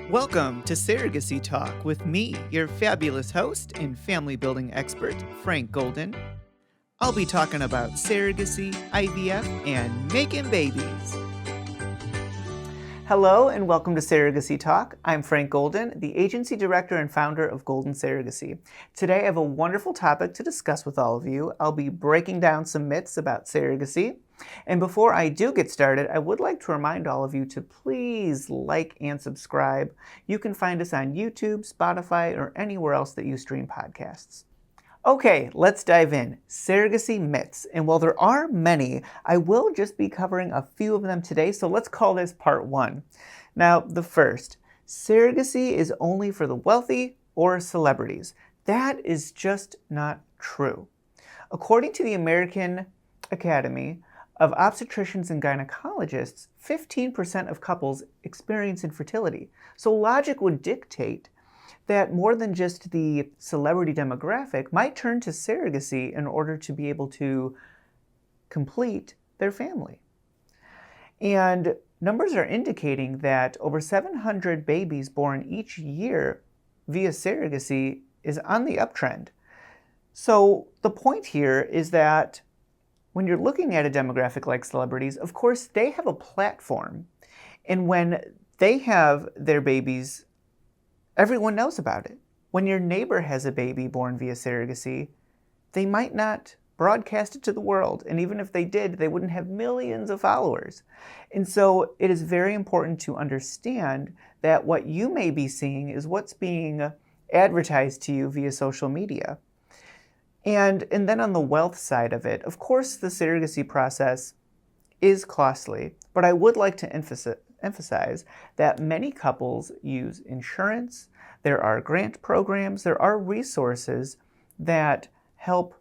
Welcome to Surrogacy Talk with me, your fabulous host and family building expert, Frank Golden. I'll be talking about surrogacy, IVF, and making babies. Hello and welcome to Surrogacy Talk. I'm Frank Golden, the agency director and founder of Golden Surrogacy. Today I have a wonderful topic to discuss with all of you. I'll be breaking down some myths about surrogacy. And before I do get started, I would like to remind all of you to please like and subscribe. You can find us on YouTube, Spotify, or anywhere else that you stream podcasts. Okay, let's dive in. Surrogacy myths. And while there are many, I will just be covering a few of them today, so let's call this part one. Now, the first, surrogacy is only for the wealthy or celebrities. That is just not true. According to the American Academy of Obstetricians and Gynecologists, 15% of couples experience infertility. So logic would dictate that more than just the celebrity demographic might turn to surrogacy in order to be able to complete their family. And numbers are indicating that over 700 babies born each year via surrogacy is on the uptrend. So the point here is that when you're looking at a demographic like celebrities, of course, they have a platform. And when they have their babies, everyone knows about it. When your neighbor has a baby born via surrogacy, they might not broadcast it to the world. And even if they did, they wouldn't have millions of followers. And so it is very important to understand that what you may be seeing is what's being advertised to you via social media. And then on the wealth side of it, of course, the surrogacy process is costly, but I would like to emphasize that many couples use insurance. There are grant programs, there are resources that help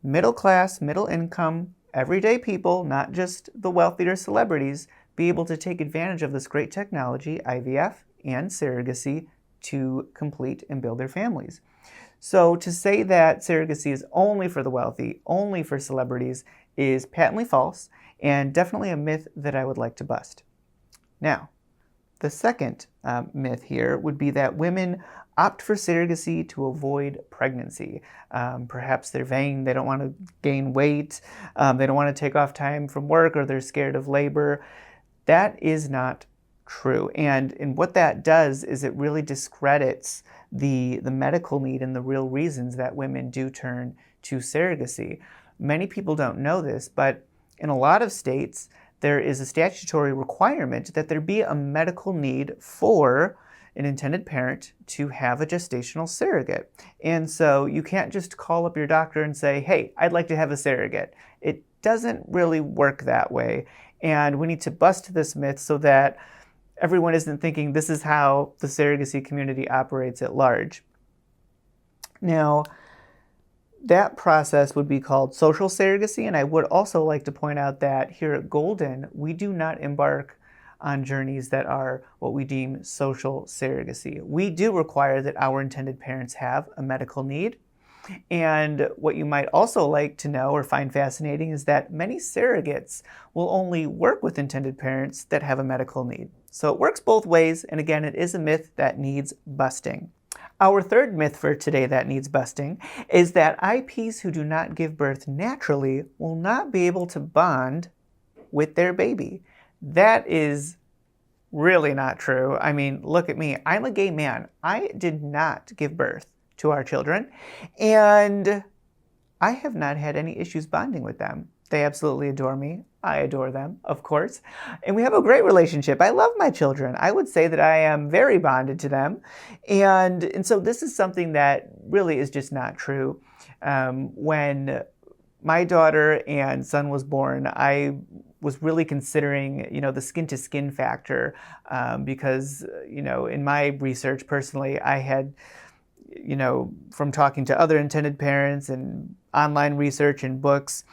middle class, middle income, everyday people, not just the wealthy or celebrities, be able to take advantage of this great technology, IVF and surrogacy, to complete and build their families. So to say that surrogacy is only for the wealthy, only for celebrities, is patently false and definitely a myth that I would like to bust. Now, the second myth here would be that women opt for surrogacy to avoid pregnancy. Perhaps they're vain, they don't want to gain weight, they don't want to take off time from work, or they're scared of labor. That is not true. And what that does is it really discredits the medical need and the real reasons that women do turn to surrogacy. Many people don't know this, but in a lot of states, there is a statutory requirement that there be a medical need for an intended parent to have a gestational surrogate. And so you can't just call up your doctor and say, hey, I'd like to have a surrogate. It doesn't really work that way. And we need to bust this myth so that everyone isn't thinking this is how the surrogacy community operates at large. Now, that process would be called social surrogacy, and I would also like to point out that here at Golden, we do not embark on journeys that are what we deem social surrogacy. We do require that our intended parents have a medical need. And what you might also like to know or find fascinating is that many surrogates will only work with intended parents that have a medical need. So it works both ways, and again, it is a myth that needs busting. Our third myth for today that needs busting is that IPs who do not give birth naturally will not be able to bond with their baby. That is really not true. I mean, look at me. I'm a gay man. I did not give birth to our children, and I have not had any issues bonding with them. They absolutely adore me. I adore them, of course, and we have a great relationship. I love my children. I would say that I am very bonded to them, and so this is something that really is just not true. When my daughter and son was born, I was really considering, the skin-to-skin factor, because, in my research personally, I had, from talking to other intended parents and online research and books,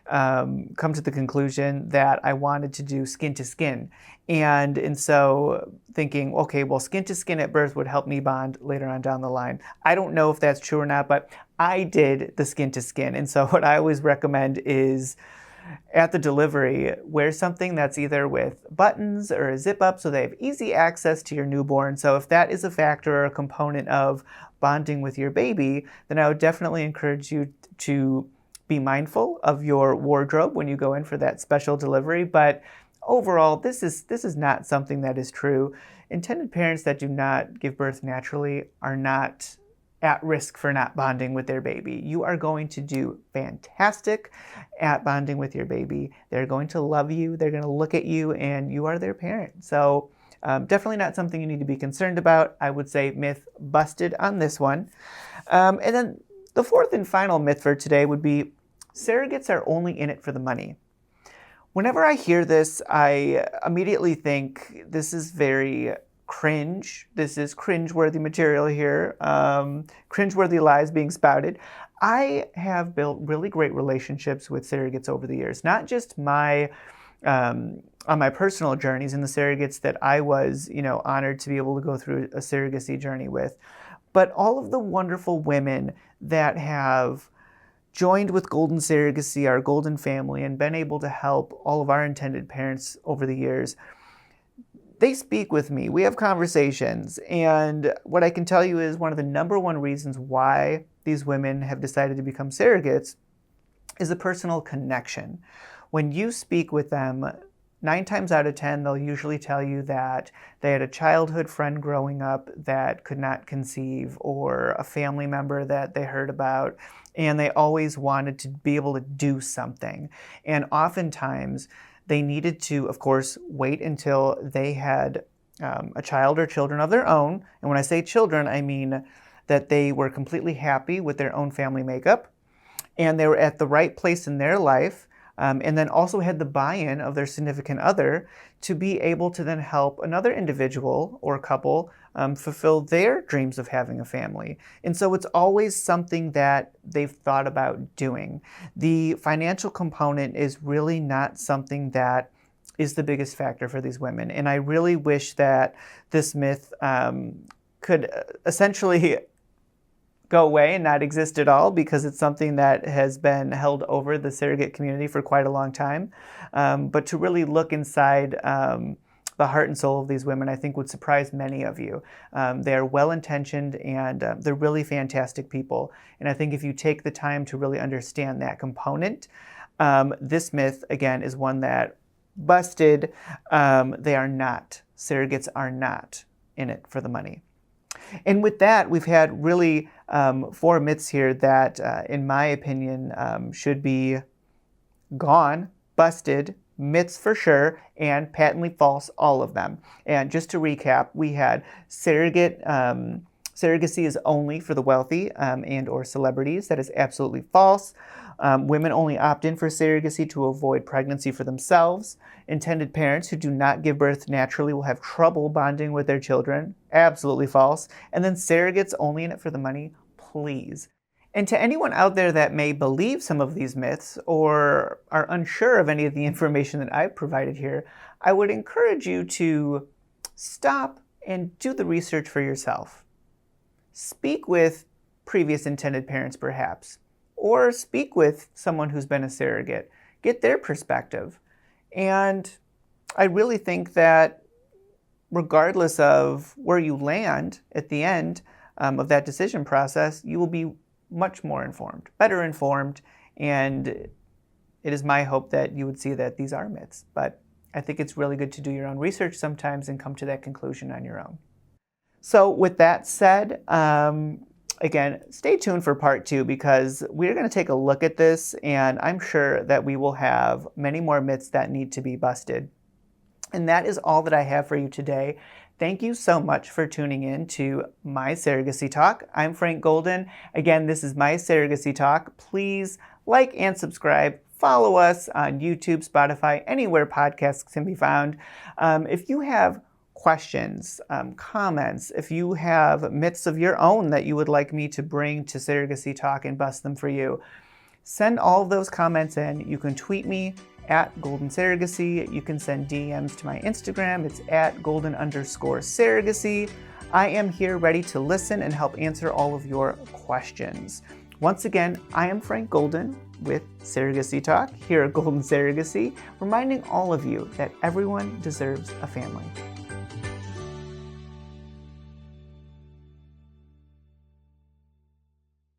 come to the conclusion that I wanted to do skin to skin. And so thinking, okay, well, skin to skin at birth would help me bond later on down the line. I don't know if that's true or not, but I did the skin to skin. And so what I always recommend is at the delivery, wear something that's either with buttons or a zip up so they have easy access to your newborn. So if that is a factor or a component of bonding with your baby, then I would definitely encourage you to be mindful of your wardrobe when you go in for that special delivery. But overall, this is not something that is true. Intended parents that do not give birth naturally are not at risk for not bonding with their baby. You are going to do fantastic at bonding with your baby. They're going to love you. They're going to look at you, and you are their parent. So definitely not something you need to be concerned about. I would say myth busted on this one. And then the fourth and final myth for today would be surrogates are only in it for the money. Whenever I hear this, I immediately think this is very cringe. This is cringe-worthy material here. Cringe-worthy lies being spouted. I have built really great relationships with surrogates over the years, not just on my personal journeys and the surrogates that I was, honored to be able to go through a surrogacy journey with, but all of the wonderful women that have joined with Golden Surrogacy, our Golden family, and been able to help all of our intended parents over the years. They speak with me. We have conversations. And what I can tell you is one of the number one reasons why these women have decided to become surrogates is a personal connection. When you speak with them, 9 times out of 10, they'll usually tell you that they had a childhood friend growing up that could not conceive, or a family member that they heard about, and they always wanted to be able to do something. And oftentimes, they needed to, of course, wait until they had a child or children of their own. And when I say children, I mean that they were completely happy with their own family makeup, and they were at the right place in their life, and then also had the buy-in of their significant other to be able to then help another individual or couple fulfill their dreams of having a family. And so it's always something that they've thought about doing. The financial component is really not something that is the biggest factor for these women. And I really wish that this myth could essentially go away and not exist at all, because it's something that has been held over the surrogate community for quite a long time. But to really look inside the heart and soul of these women, I think would surprise many of you. They're well-intentioned, and they're really fantastic people. And I think if you take the time to really understand that component, this myth, again, is one that busted. They are not. Surrogates are not in it for the money. And with that, we've had really 4 myths here that, in my opinion, should be gone, busted, myths for sure, and patently false, all of them. And just to recap, we had surrogacy is only for the wealthy and or celebrities. That is absolutely false. Women only opt in for surrogacy to avoid pregnancy for themselves. Intended parents who do not give birth naturally will have trouble bonding with their children. Absolutely false. And then surrogates only in it for the money. Please. And to anyone out there that may believe some of these myths or are unsure of any of the information that I've provided here, I would encourage you to stop and do the research for yourself. Speak with previous intended parents, perhaps, or speak with someone who's been a surrogate. Get their perspective. And I really think that regardless of where you land at the end of that decision process, you will be much more informed, better informed, and it is my hope that you would see that these are myths. But I think it's really good to do your own research sometimes and come to that conclusion on your own. So with that said, again, stay tuned for part 2, because we're going to take a look at this, and I'm sure that we will have many more myths that need to be busted. And that is all that I have for you today. Thank you so much for tuning in to My Surrogacy Talk. I'm Frank Golden. Again, this is My Surrogacy Talk. Please like and subscribe. Follow us on YouTube, Spotify, anywhere podcasts can be found. If you have questions, comments, if you have myths of your own that you would like me to bring to Surrogacy Talk and bust them for you, send all of those comments in. You can tweet me at Golden Surrogacy. You can send DMs to my Instagram. It's at Golden_Surrogacy. I am here ready to listen and help answer all of your questions. Once again, I am Frank Golden. with Surrogacy Talk here at Golden Surrogacy, reminding all of you that everyone deserves a family.